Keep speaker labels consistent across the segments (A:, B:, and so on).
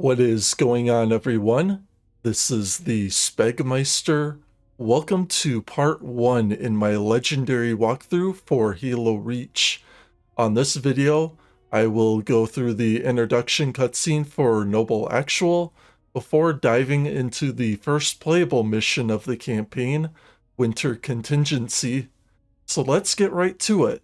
A: What is going on, everyone? This is the Spegmeister. Welcome to part 1 in my legendary walkthrough for Halo Reach. On this video, I will go through the introduction cutscene for Noble Actual before diving into the first playable mission of the campaign, Winter Contingency. So let's get right to it.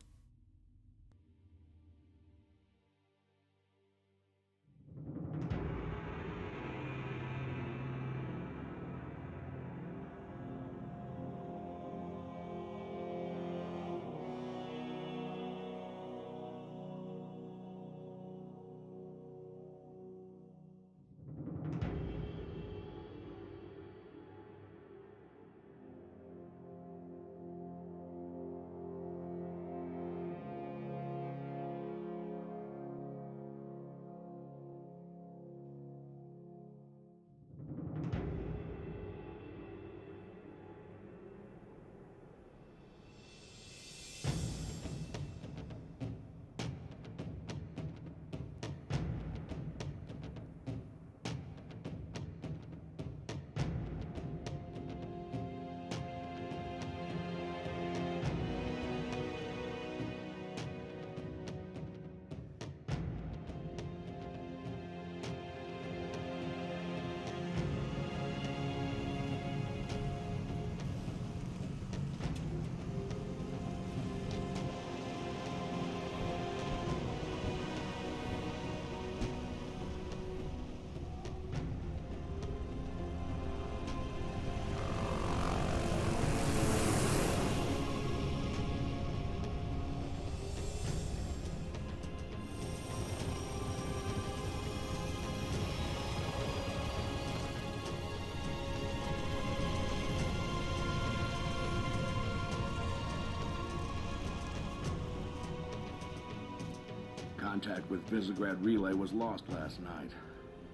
B: Contact with Visegrad Relay was lost last night.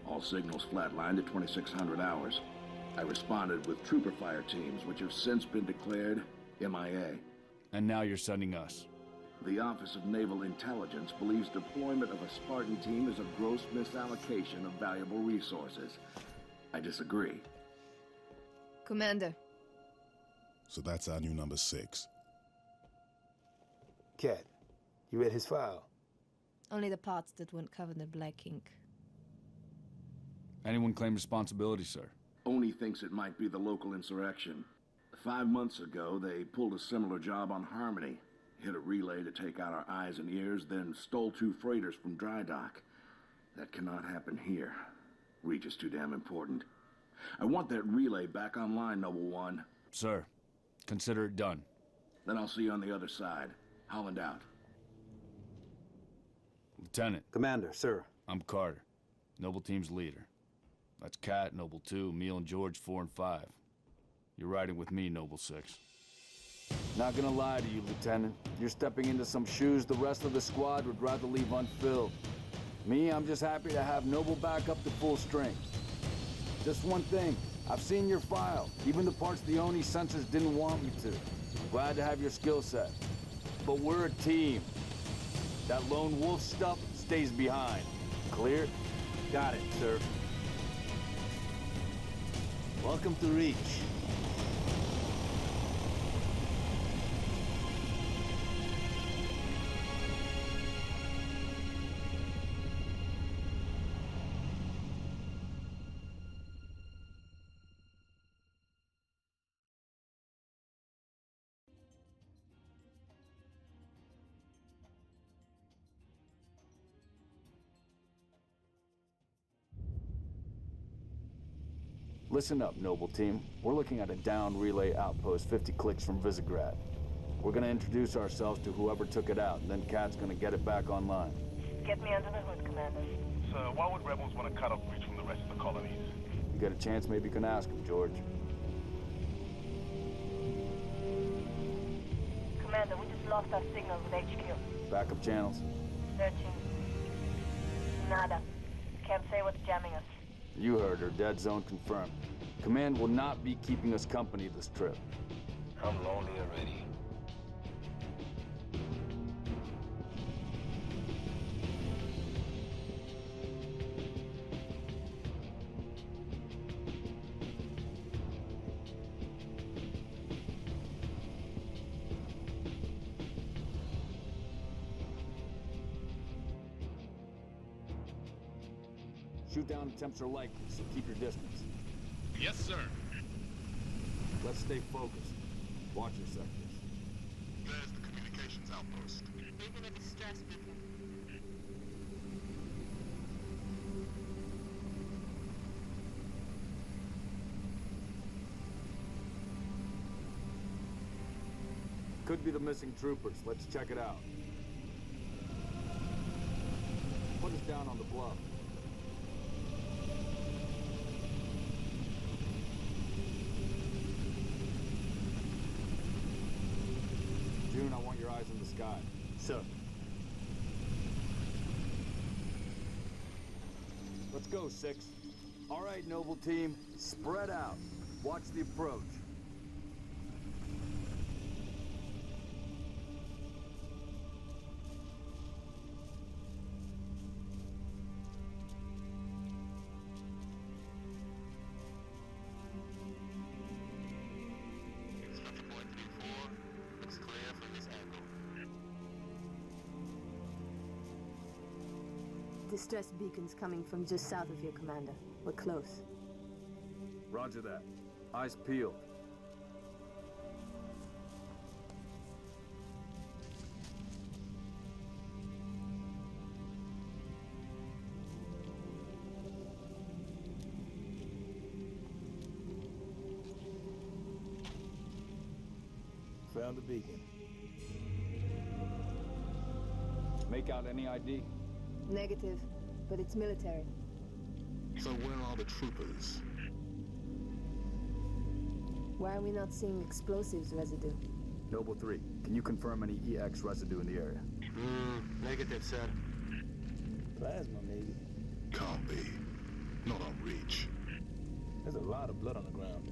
B: All signals flatlined at 2600 hours. I responded with trooper fire teams, which have since been declared MIA.
C: And now you're sending us.
B: The Office of Naval Intelligence believes deployment of a Spartan team is a gross misallocation of valuable resources. I disagree.
D: Commander.
E: So that's our new number 6.
F: Cat, you read his file?
D: Only the parts that weren't covered in black ink.
C: Anyone claim responsibility, sir?
B: Oni thinks it might be the local insurrection. 5 months ago, they pulled a similar job on Harmony. Hit a relay to take out our eyes and ears, then stole 2 freighters from dry dock. That cannot happen here. Reach is too damn important. I want that relay back online, Noble One.
C: Sir, consider it done.
B: Then I'll see you on the other side. Holland out.
C: Lieutenant.
F: Commander, sir.
C: I'm Carter, Noble Team's leader. That's Kat, Noble 2, Emil and George 4 and 5. You're riding with me, Noble 6. Not gonna lie to you, Lieutenant. You're stepping into some shoes the rest of the squad would rather leave unfilled. Me, I'm just happy to have Noble back up to full strength. Just one thing, I've seen your file, even the parts the Oni sensors didn't want me to. Glad to have your skill set. But we're a team. That lone wolf stuff stays behind. Clear?
F: Got it, sir.
G: Welcome to Reach.
C: Listen up, Noble Team. We're looking at a downed relay outpost 50 clicks from Visegrad. We're gonna introduce ourselves to whoever took it out, and then Kat's gonna get it back online.
H: Get me under the hood, Commander.
I: So why would rebels want to cut off Reach from the rest of the colonies?
C: You get a chance, maybe you can ask him, George.
H: Commander, we just lost our signal with HQ.
C: Backup channels?
H: Searching. Nada. Can't say what's jamming us.
C: You heard her. Dead zone confirmed. Command will not be keeping us company this trip.
G: I'm lonely already.
C: Shoot-down attempts are likely, so keep your distance.
I: Yes, sir.
C: Let's stay focused. Watch your sectors.
E: There's the communications outpost.
H: Leaving a distress beacon.
C: Could be the missing troopers. Let's check it out. Put us down on the bluff. June, I want your eyes in the sky.
F: Sir.
C: Let's go, 6. All right, Noble Team. Spread out. Watch the approach.
G: Structure point 3-4 looks clear from this angle.
J: Distress beacons coming from just south of here, Commander. We're close.
C: Roger that. Eyes peeled.
F: Found the beacon.
C: Make out any ID?
J: Negative, but it's military.
E: So where are the troopers?
J: Why are we not seeing explosives residue?
C: Noble 3, can you confirm any EX residue in the area?
G: Negative, sir.
F: Plasma, maybe.
E: Can't be. Not on reach.
F: There's a lot of blood on the ground.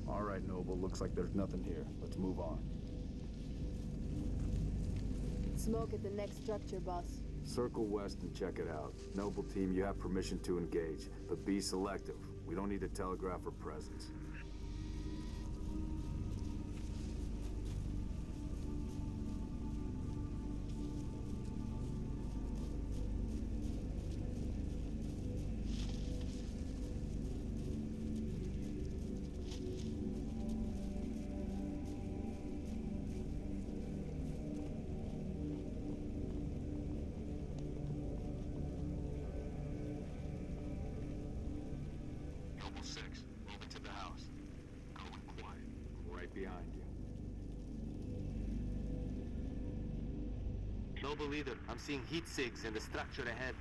C: All right, Noble, looks like there's nothing here. Let's move on.
J: Smoke at the next structure, boss.
C: Circle west and check it out. Noble Team, you have permission to engage, but be selective. We don't need to telegraph our presence.
G: Noble 6, moving to the house. Going quiet.
C: Right behind you.
G: Noble Leader, I'm seeing heat sigs in the structure ahead.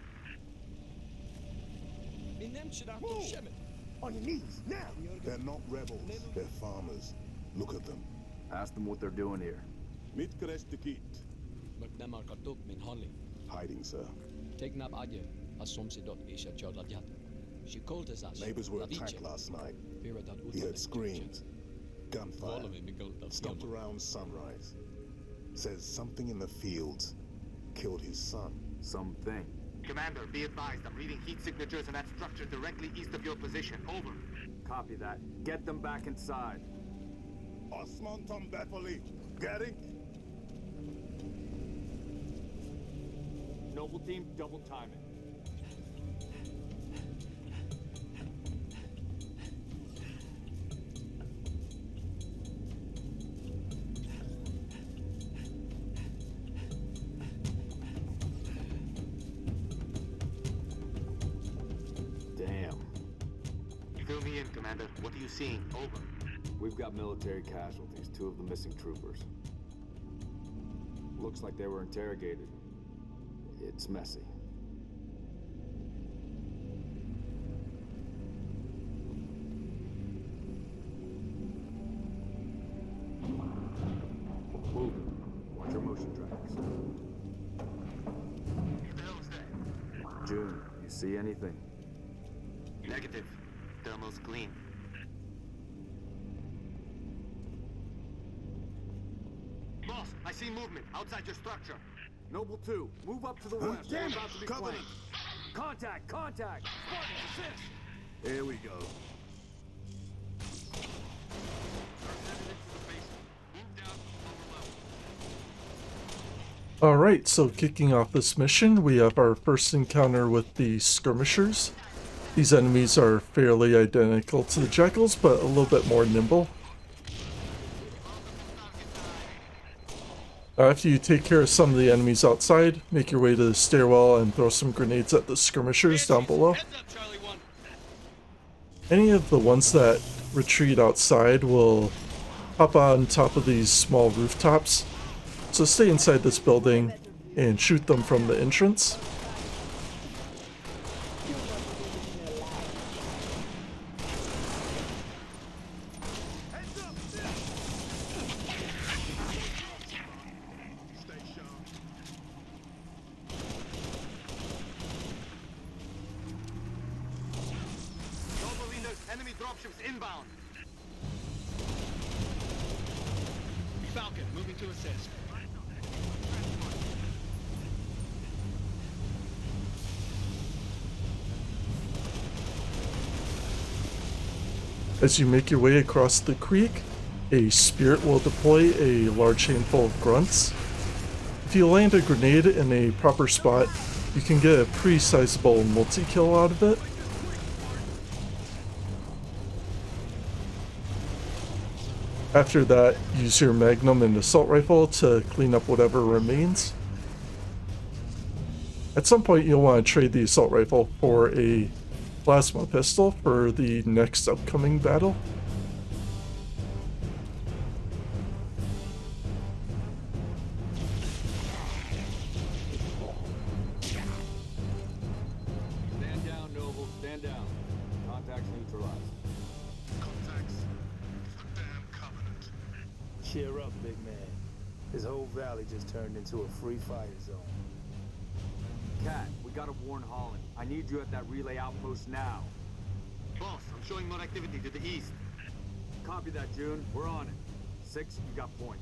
F: On your knees, now!
E: They're not rebels. They're farmers. Look at them.
C: Ask them what they're doing here.
E: Hiding, sir. Neighbors were attacked last night. He heard screams, gunfire. Stopped around sunrise. Says something in the fields killed his son.
C: Something.
G: Commander, be advised, I'm reading heat signatures in that structure directly east of your position. Over.
C: Copy that. Get them back inside.
E: Osman Tom Bepoli. Getting?
C: Noble Team, double time it. Damn.
G: Fill me in, Commander. What are you seeing? Over.
C: We've got military casualties, 2 of the missing troopers. Looks like they were interrogated. It's messy. Move. Watch your motion trackers.
G: What the hell is that?
C: June, you see anything?
G: Negative. Thermal's clean. Boss, I see movement outside your structure.
C: Noble 2, move up to the west.
E: damn
C: We're
E: it!
C: about to be
E: Cover
C: flanked. Contact! Contact! Spartans, assist!
E: Here we go.
A: Alright, so kicking off this mission, we have our first encounter with the skirmishers. These enemies are fairly identical to the jackals, but a little bit more nimble. After you take care of some of the enemies outside, make your way to the stairwell and throw some grenades at the skirmishers down below. Any of the ones that retreat outside will hop on top of these small rooftops, so stay inside this building and shoot them from the entrance.
G: Enemy dropships inbound.
K: Falcon, moving to assist.
A: As you make your way across the creek, a spirit will deploy a large handful of grunts. If you land a grenade in a proper spot, you can get a pretty sizable multi-kill out of it. After that, use your magnum and assault rifle to clean up whatever remains. At some point, you'll want to trade the assault rifle for a plasma pistol for the next upcoming battle.
C: Stand down, Noble. Stand down. Contacts neutralized.
E: Contacts. The damn Covenant.
F: Cheer up, big man. This whole valley just turned into a free fire zone.
C: Cat, we gotta warn Holland. I need you at that relay outpost now.
G: Boss, I'm showing more activity to the east.
C: Copy that, June. We're on it. 6, you got point.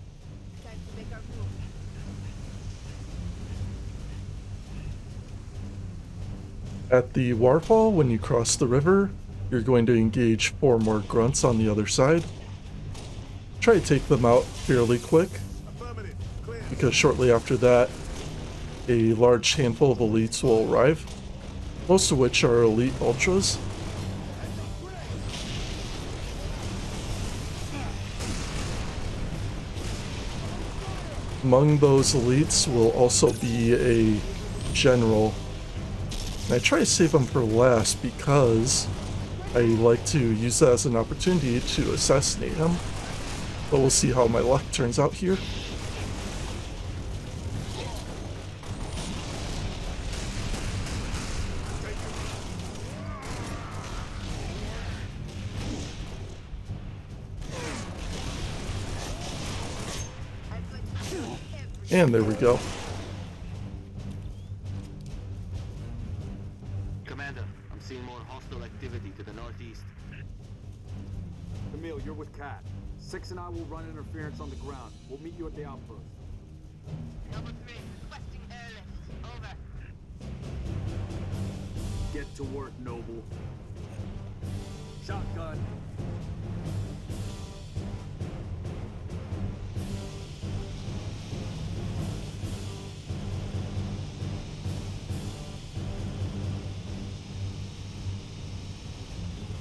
D: Time to make our move.
A: At the waterfall, when you cross the river, you're going to engage 4 more grunts on the other side. Try to take them out fairly quick, because shortly after that, a large handful of elites will arrive, most of which are elite ultras. Among those elites will also be a general. And I try to save him for last because I like to use that as an opportunity to assassinate him. But we'll see how my luck turns out here. And there we go.
G: Commander, I'm seeing more hostile activity to the northeast.
C: Camille, you're with Cat. 6 and I will run interference on the ground. We'll meet you at the outpost.
H: Number 3, requesting airlift. Over.
C: Get to work, Noble. Shotgun.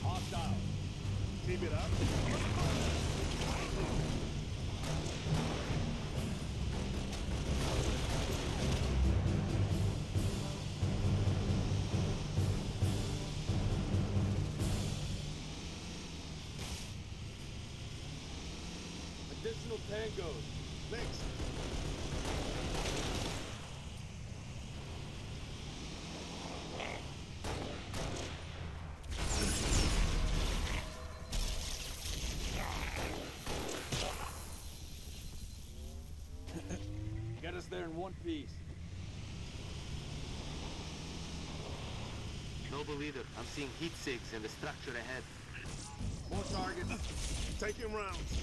C: Hostile.
E: Keep it up.
C: Additional tangos.
E: Next.
C: Get us there in one piece.
G: Noble leader, I'm seeing heat sigs in the structure ahead.
E: More targets. Taking rounds.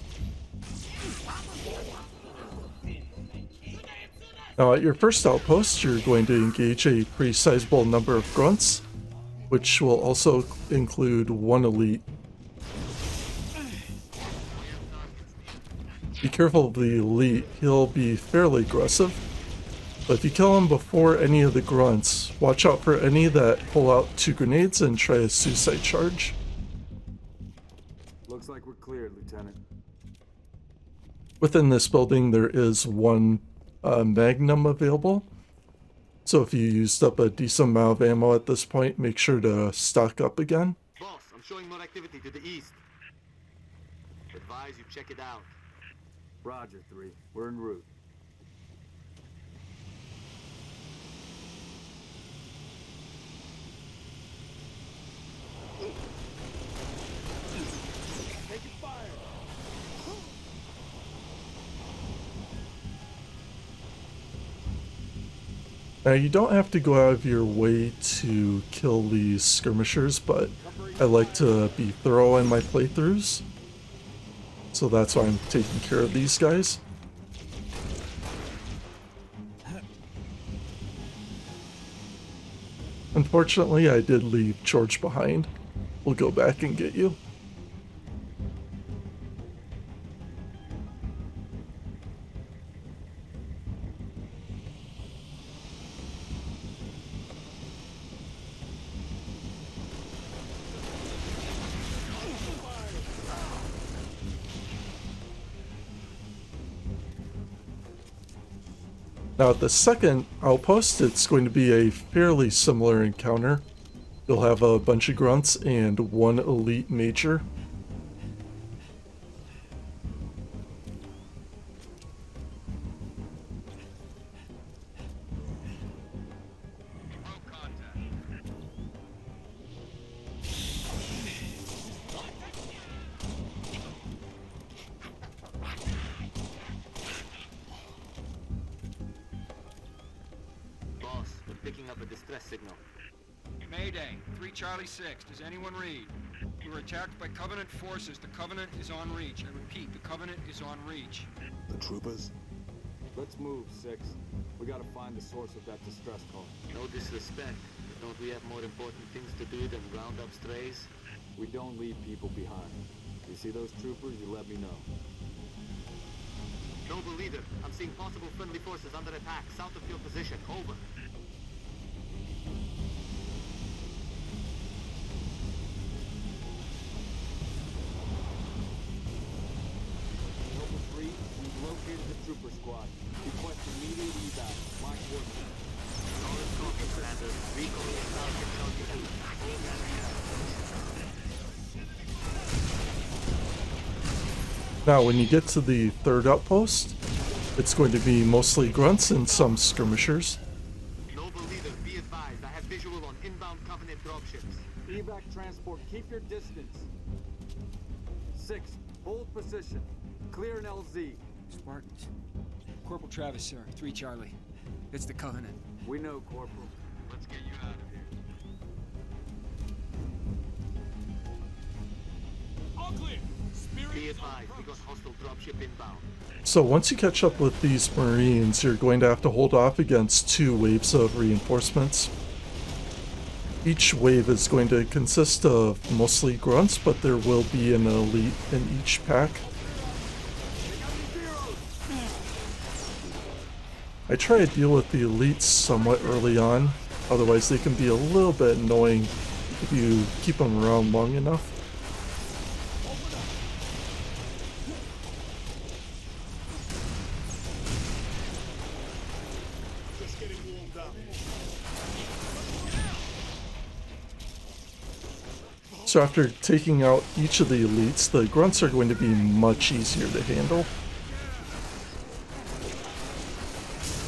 A: Now at your first outpost, you're going to engage a pretty sizable number of grunts, which will also include 1 elite. Be careful of the elite, he'll be fairly aggressive, but if you kill him before any of the grunts, Watch out for any that pull out 2 grenades and try a suicide charge.
C: Looks like we're cleared, Lieutenant.
A: Within this building, there is 1 Magnum available. So if you used up a decent amount of ammo at this point, make sure to stock up again.
G: Boss, I'm showing more activity to the east. Advise you check it out.
C: Roger, 3. We're en route. Taking fire!
A: Now you don't have to go out of your way to kill these skirmishers, but I like to be thorough in my playthroughs. So that's why I'm taking care of these guys. Unfortunately, I did leave George behind. We'll go back and get you. Now at the second outpost, it's going to be a fairly similar encounter. You'll have a bunch of grunts and 1 elite major.
G: Picking up a distress signal.
K: Mayday, 3 Charlie 6. Does anyone read? We were attacked by Covenant forces. The Covenant is on reach. I repeat, the Covenant is on reach.
E: The troopers?
C: Let's move, 6. We gotta find the source of that distress call.
G: No disrespect, but don't we have more important things to do than round up strays?
C: We don't leave people behind. You see those troopers, you let me know.
G: Noble leader, I'm seeing possible friendly forces under attack south of your position. Over.
C: Noble 3, we've located the trooper squad. Request immediate evac. My coordinates.
G: Solid copy, Commander. Recalling is south of Contingency.
A: Now when you get to the third outpost, it's going to be mostly grunts and some skirmishers.
G: Noble leader, be advised. I have visual on inbound Covenant dropships.
C: Evac transport, keep your distance. 6, hold position. Clear an LZ.
K: Spartans. Corporal Travis, sir. 3 Charlie. It's the Covenant.
C: We know, Corporal.
G: Let's get you out of here.
K: All clear.
G: Be advised, we got hostile dropship inbound.
A: So once you catch up with these Marines, you're going to have to hold off against 2 waves of reinforcements. Each wave is going to consist of mostly grunts, but there will be an elite in each pack. I try to deal with the elites somewhat early on, otherwise they can be a little bit annoying if you keep them around long enough. So after taking out each of the elites, the grunts are going to be much easier to handle.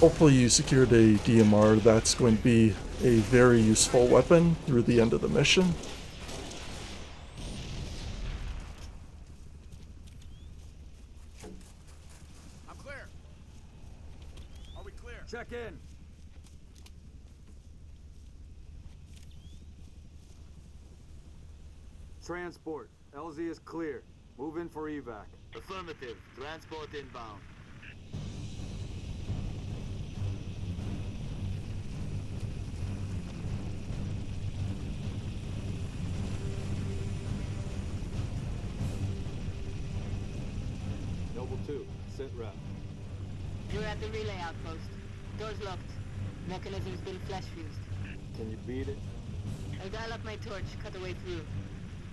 A: Hopefully you secured a DMR. That's going to be a very useful weapon through the end of the mission.
K: I'm clear. Are we clear?
C: Check in. Transport. LZ is clear. Move in for evac.
G: Affirmative. Transport inbound.
C: Noble 2, sit rep.
J: You're at the relay outpost. Door's locked. Mechanism's been flash fused.
F: Can you beat it?
D: I'll dial up my torch, cut a way through.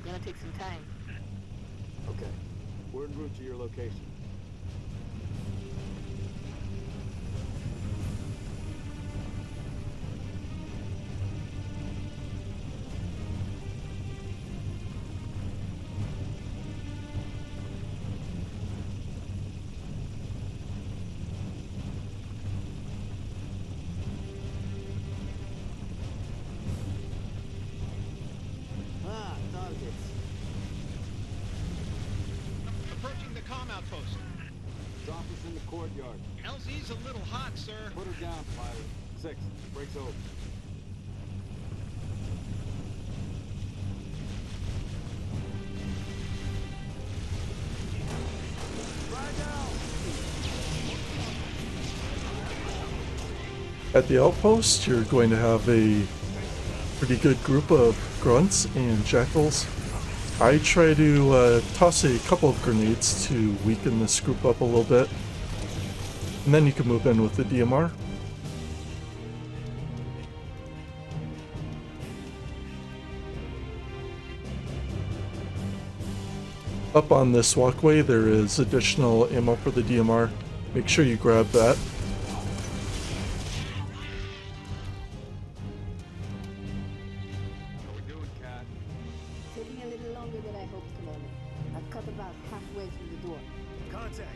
D: Gonna take some time.
F: Okay. We're en route to your location.
G: Approaching the comm outpost.
C: Drop us in the courtyard.
G: LZ's a little hot, sir.
C: Put her down, pilot. 6. Breaks over.
A: At the outpost, you're going to have a pretty good group of grunts and jackals. I try to toss a couple of grenades to weaken this group up a little bit. And then you can move in with the DMR. Up on this walkway there is additional ammo for the DMR. Make sure you grab that.
C: How we doing, Cat?
J: Taking a little longer than I hoped, Commander. I've cut about halfway through the door.
F: Contact.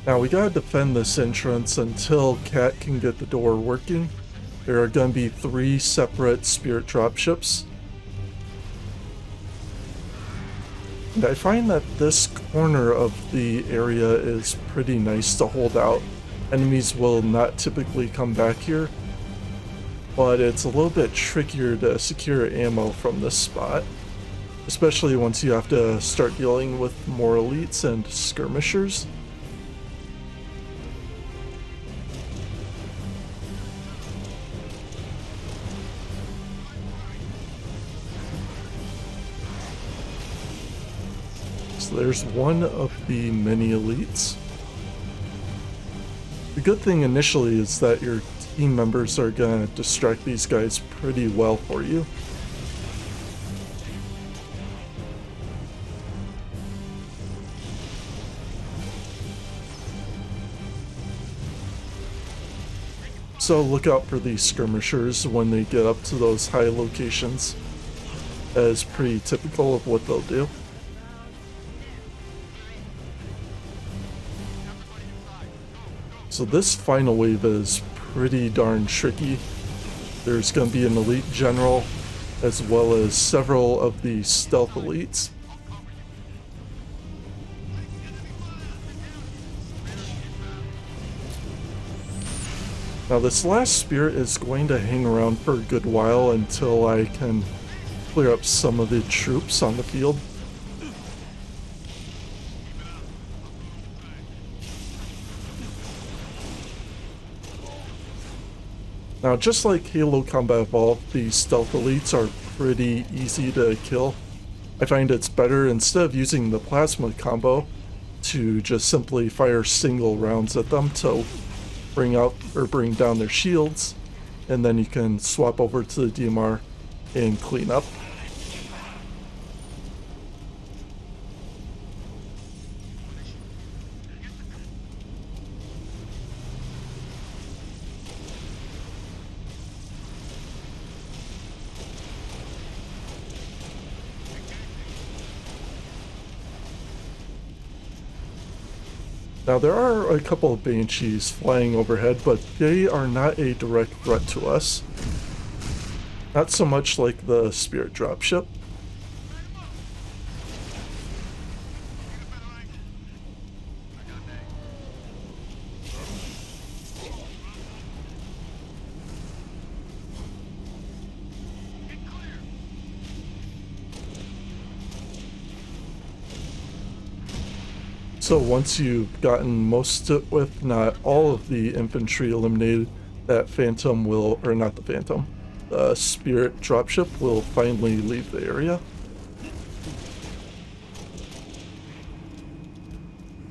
A: Now we gotta defend this entrance until Cat can get the door working. There are gonna be 3 separate spirit dropships. And I find that this corner of the area is pretty nice to hold out. Enemies will not typically come back here, but it's a little bit trickier to secure ammo from this spot, especially once you have to start dealing with more elites and skirmishers. So there's one of the many elites. The good thing initially is that your team members are gonna distract these guys pretty well for you. So look out for these skirmishers when they get up to those high locations. That is pretty typical of what they'll do. So this final wave is pretty darn tricky. There's going to be an elite general as well as several of the stealth elites. Now this last spirit is going to hang around for a good while until I can clear up some of the troops on the field. Now, just like Halo Combat Evolved, the stealth elites are pretty easy to kill. I find it's better, instead of using the plasma combo, to just simply fire single rounds at them to bring out or bring down their shields, and then you can swap over to the DMR and clean up. Now there are a couple of Banshees flying overhead, but they are not a direct threat to us. Not so much like the Spirit dropship. So once you've gotten most, if not all of the infantry eliminated, that Phantom will, or not the Phantom, the Spirit dropship will finally leave the area.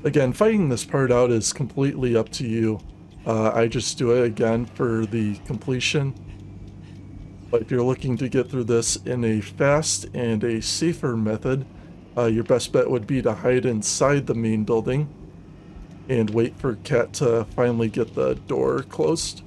A: Again, fighting this part out is completely up to you. I just do it again for the completion. But if you're looking to get through this in a fast and a safer method, your best bet would be to hide inside the main building and wait for Kat to finally get the door closed.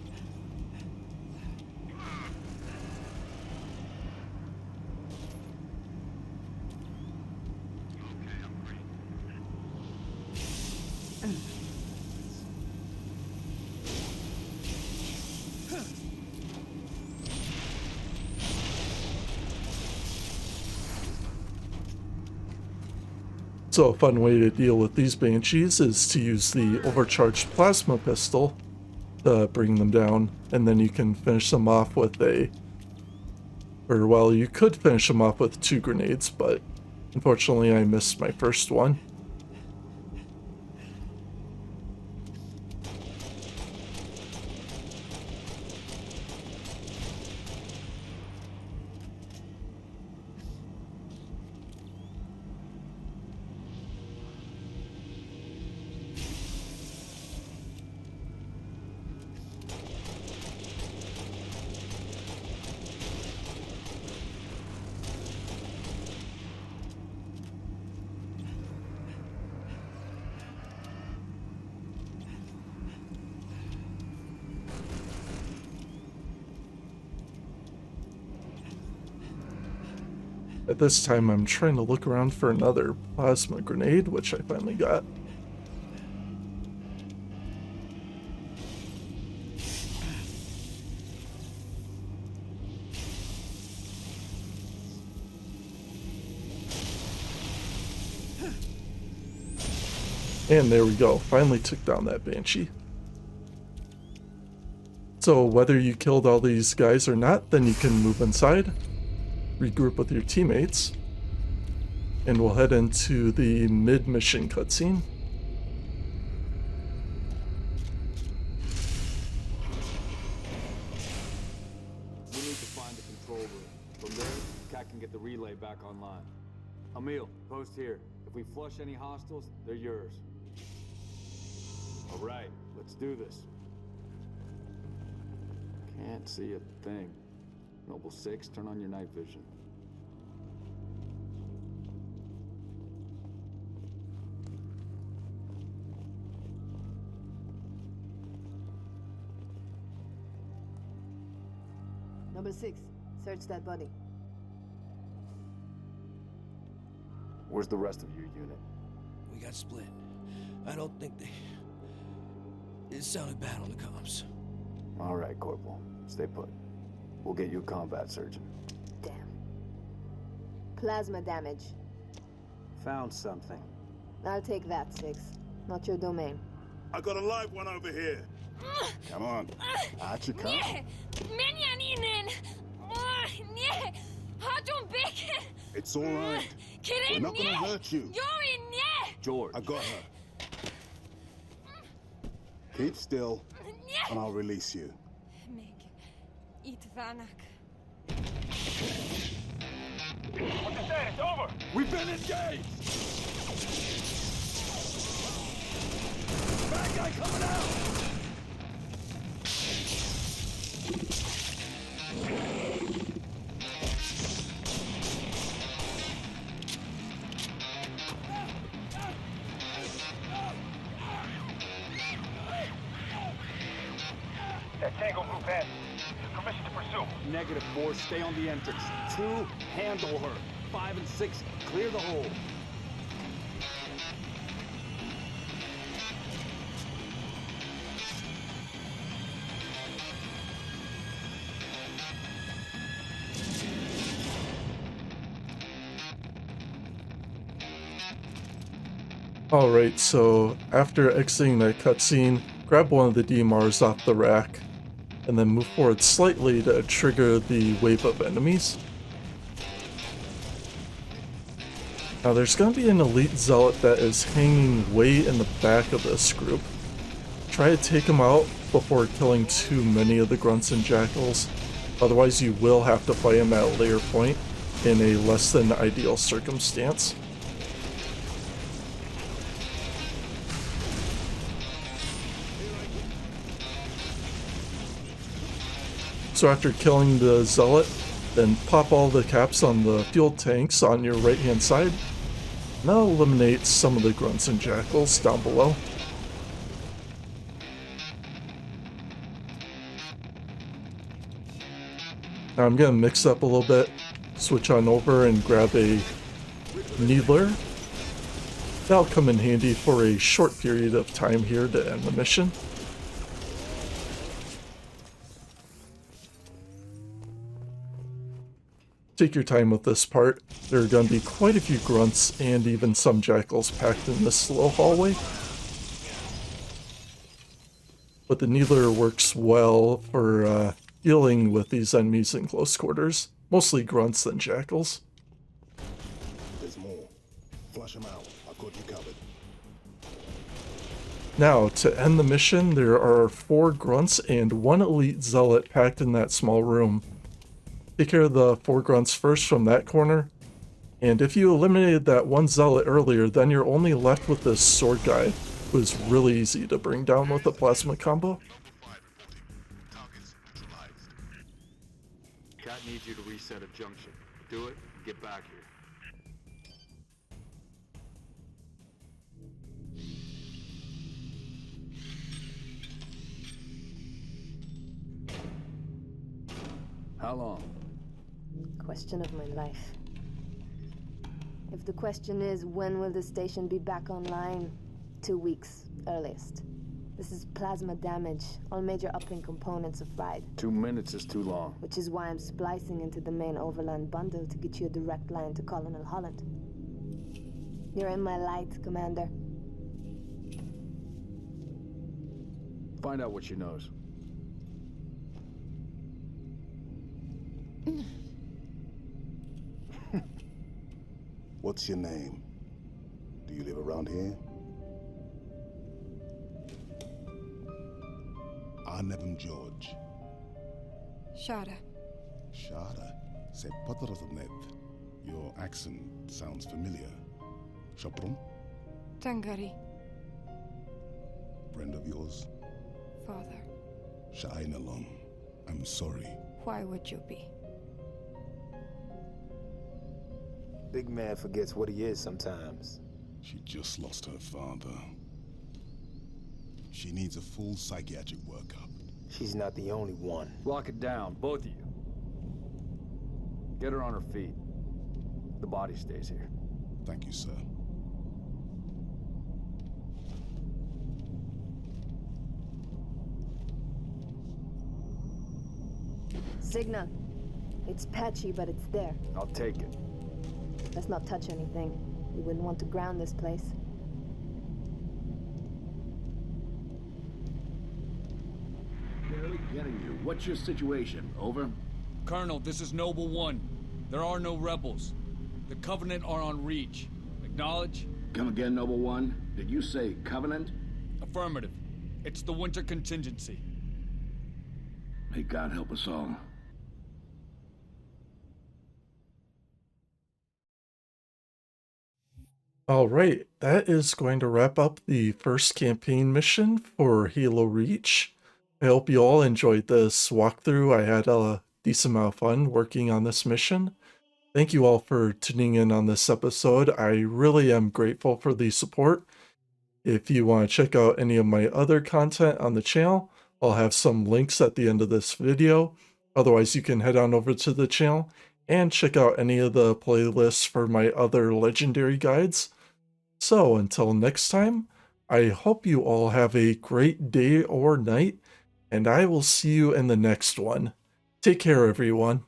A: So a fun way to deal with these banshees is to use the overcharged plasma pistol to bring them down, and then you can finish them off with you could finish them off with 2 grenades, but unfortunately I missed my first one. At this time, I'm trying to look around for another plasma grenade, which I finally got. And there we go, finally took down that Banshee. So whether you killed all these guys or not, then you can move inside, regroup with your teammates, and we'll head into the mid-mission cutscene.
C: We need to find the control room. From there, Cat can get the relay back online. Emil, post here. If we flush any hostiles, they're yours. All right, let's do this. Can't see a thing. Noble 6, turn on your night vision.
J: Number 6, search that body.
C: Where's the rest of your unit?
L: We got split. I don't think they... It sounded bad on the comms.
C: All right, Corporal. Stay put. We'll get you a combat surgeon.
J: Damn. Plasma damage.
F: Found something.
J: I'll take that, 6. Not your domain.
E: I got a live one over here. Come on. Out you come. It's all right. We're not gonna hurt you.
C: George.
E: I got her. Keep still, and I'll release you.
I: What's the status? Over!
C: We've been engaged! Bad guy coming out!
I: That Tango group has permission to pursue.
C: Negative, 4, stay on the entrance. 2, handle her. 5 and 6, clear the hole.
A: Alright, so after exiting that cutscene, grab one of the DMRs off the rack, and then move forward slightly to trigger the wave of enemies. Now there's going to be an elite zealot that is hanging way in the back of this group. Try to take him out before killing too many of the grunts and jackals, otherwise you will have to fight him at a later point in a less than ideal circumstance. So after killing the zealot, then pop all the caps on the fuel tanks on your right hand side. And that'll eliminate some of the grunts and jackals down below. Now I'm going to mix up a little bit, switch on over and grab a needler. That'll come in handy for a short period of time here to end the mission. Take your time with this part. There are going to be quite a few grunts and even some jackals packed in this little hallway. But the needler works well for dealing with these enemies in close quarters. Mostly grunts than jackals.
E: There's more. Flush them out. I've got you covered.
A: Now, to end the mission, there are 4 grunts and 1 elite zealot packed in that small room. Take care of the 4 grunts first from that corner, and if you eliminated that 1 zealot earlier, then you're only left with this sword guy, who is really easy to bring down with a plasma combo.
C: Cat needs you to reset a junction. Do it, get back here. How long?
J: Question of my life. If the question is, when will the station be back online? 2 weeks, earliest. This is plasma damage. All major uplink components are fried.
C: 2 minutes is too long.
J: Which is why I'm splicing into the main overland bundle to get you a direct line to Colonel Holland. You're in my light, Commander.
C: Find out what she knows.
E: What's your name? Do you live around here? I'm George.
M: Shada.
E: Shada? C'est Patrasnet. Your accent sounds familiar. Shapron?
M: Tangari.
E: Friend of yours?
M: Father.
E: Sha'ainalong. I'm sorry.
M: Why would you be?
F: Big man forgets what he is sometimes.
E: She just lost her father. She needs a full psychiatric workup.
F: She's not the only one.
C: Lock it down, both of you. Get her on her feet. The body stays here.
E: Thank you, sir.
J: Signal. It's patchy, but it's there.
C: I'll take it.
J: Let's not touch anything. We wouldn't want to ground this place.
B: Barely getting you. What's your situation? Over?
N: Colonel, this is Noble 1. There are no rebels. The Covenant are on Reach. Acknowledge?
B: Come again, Noble 1? Did you say Covenant?
N: Affirmative. It's the Winter Contingency.
B: May God help us all.
A: Alright, that is going to wrap up the first campaign mission for Halo Reach. I hope you all enjoyed this walkthrough. I had a decent amount of fun working on this mission. Thank you all for tuning in on this episode. I really am grateful for the support. If you want to check out any of my other content on the channel, I'll have some links at the end of this video. Otherwise, you can head on over to the channel and check out any of the playlists for my other legendary guides. So until next time, I hope you all have a great day or night, and I will see you in the next one. Take care, everyone.